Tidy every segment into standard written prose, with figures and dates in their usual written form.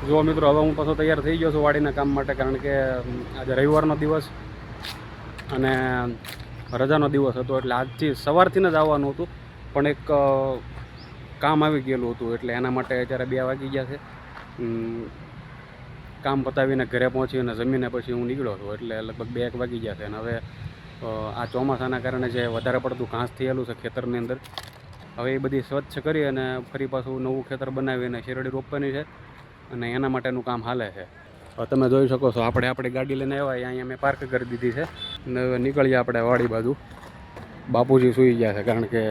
જો મિત્રો હવે હું પાછો તૈયાર થઈ ગયો છું વાડીના કામ માટે, કારણ કે આજે રવિવારનો દિવસ અને રજાનો દિવસ હતો, એટલે આજથી સવારથી જ આવવાનું હતું, પણ એક કામ આવી ગયેલું હતું, એટલે એના માટે અત્યારે 2 વાગી ગયા છે. કામ પતાવીને ઘરે પહોંચીને જમીને પછી હું નીકળ્યો છું, એટલે લગભગ 2 વાગી ગયા છે. અને હવે આ ચોમાસાના કારણે જે વધારે પડતું ઘાસ થયેલું છે ખેતરની અંદર, હવે એ બધી સ્વચ્છ કરી અને ફરી પાછું નવું ખેતર બનાવીને શેરડી રોપવાની છે, અને એના માટેનું કામ હાલે છે. તમે જોઈ શકો છો આપણે આપણી ગાડી લઈને આવ્યા, અહીંયા મેં પાર્ક કરી દીધી છે, અને હવે નીકળીએ આપણે વાડી બાજુ. બાપુજી સૂઈ ગયા છે, કારણ કે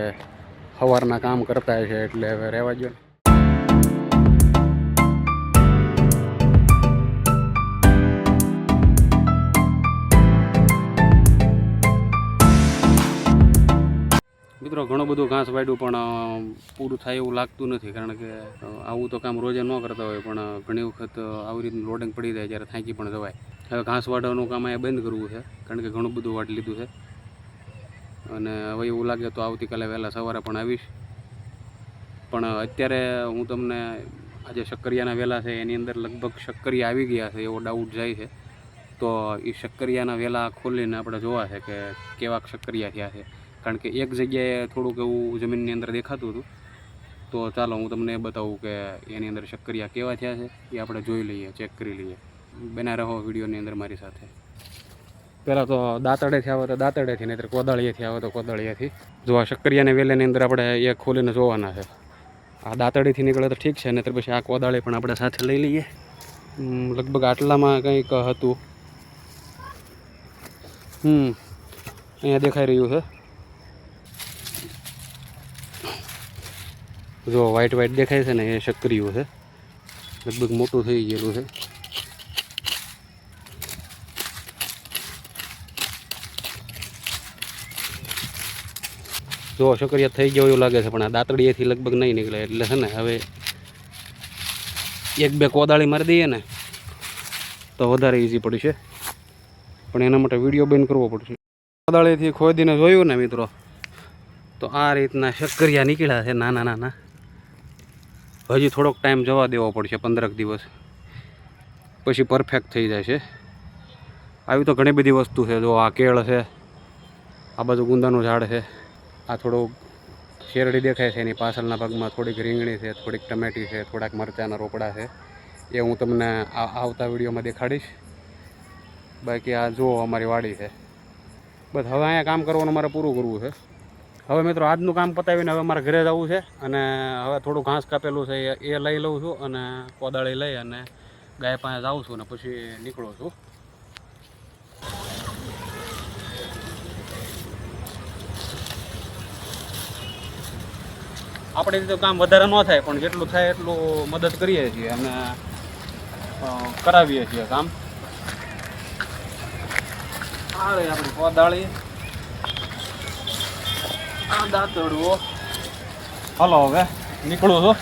સવારના કામ કરતા છે, એટલે હવે રહેવા દો. મિત્રો ઘણું બધું ઘાસ વાઢ્યું, પણ પૂરું થાય એવું લાગતું નથી, કારણ કે આવું તો કામ રોજે ન કરતા હોય, પણ ઘણી વખત આવી રીતનું લોડિંગ પડી જાય જ્યારે થાકી પણ જવાય. હવે ઘાસ વાઢવાનું કામ અહીંયા બંધ કરવું છે, કારણ કે ઘણું બધું વાઢી લીધું છે, અને હવે એવું લાગે તો આવતીકાલે વહેલા સવારે પણ આવીશ. પણ અત્યારે હું તમને આજે શક્કરિયાના વેલા છે એની અંદર લગભગ શક્કરિયા આવી ગયા છે એવો ડાઉટ જાય છે, તો એ શક્કરિયાના વેલા ખોલીને આપણે જોવા છે કે કેવા શક્કરિયા થયા છે, કારણ કે એક જગ્યાએ થોડુંક એવું જમીનની અંદર દેખાતું હતું. તો ચાલો હું તમને એ બતાવું કે એની અંદર શક્કરિયા કેવા થયા છે, એ આપણે જોઈ લઈએ, ચેક કરી લઈએ. બના રહો વિડીયોની અંદર મારી સાથે. પહેલાં તો દાંતડેથી આવે તો દાંતડેથી, નહીંતર કોદાળીએથી આવે તો કોદાળીએથી. જો આ શક્કરિયાને વેલાની અંદર આપણે એ ખોલીને જોવાના છે. આ દાંતડીથી નીકળે તો ઠીક છે, નહીંતર પછી આ કોદાળી પણ આપણે સાથે લઈ લઈએ. લગભગ આટલામાં કંઈક હતું. અહીંયા દેખાઈ રહ્યું છે. જો વ્હાઈટ વ્હાઈટ દેખાય છે ને, એ શક્કરિયું છે, લગભગ મોટું થઈ ગયેલું છે. જો શક્કરિયા થઈ ગયો એવું લાગે છે, પણ આ દાંતડીએથી લગભગ નહીં નીકળે, એટલે છે ને હવે 1-2 કોદાળી મારી દઈએ ને તો વધારે ઇઝી પડશે, પણ એના માટે વિડીયો બંધ કરવો પડશે. કોદાળીથી ખોદીને જોયું ને મિત્રો, તો આ રીતના શક્કરિયા નીકળ્યા છે નાના નાના. હજી થોડોક ટાઈમ જવા દેવો પડશે, 15 દિવસ, પછી પરફેક્ટ થઈ જાય છે. આવી તો ઘણી બધી વસ્તુ છે. જો આ કેળ છે, આ બાજુ ગુંદાનું ઝાડ છે, આ થોડુંક શેરડી દેખાય છે, એની પાછળના ભાગમાં થોડીક રીંગણી છે, થોડીક ટમેટી છે, થોડાક મરચાંના રોપડા છે, એ હું તમને આવતા વિડીયોમાં દેખાડીશ. બાકી આ જુઓ અમારી વાડી છે. બસ હવે અહીંયા કામ કરવાનું મારે પૂરું કરવું છે. હવે મિત્રો આજનું કામ પતાવીને હવે મારે ઘરે જવું છે, અને હવે થોડું ઘાસ કાપેલું છે એ લઈ લઉં છું, અને કોદાળી લઈ અને ગાય પાસે જાઉં છું, ને પછી નીકળું છું. આપણે તો કામ વધારે ન થાય, પણ જેટલું થાય એટલું મદદ કરીએ છીએ અને કરાવીએ છીએ કામ. આ રહી આપણી કોદાળી, આ દાંતડું. હલો હવે નીકળું છું.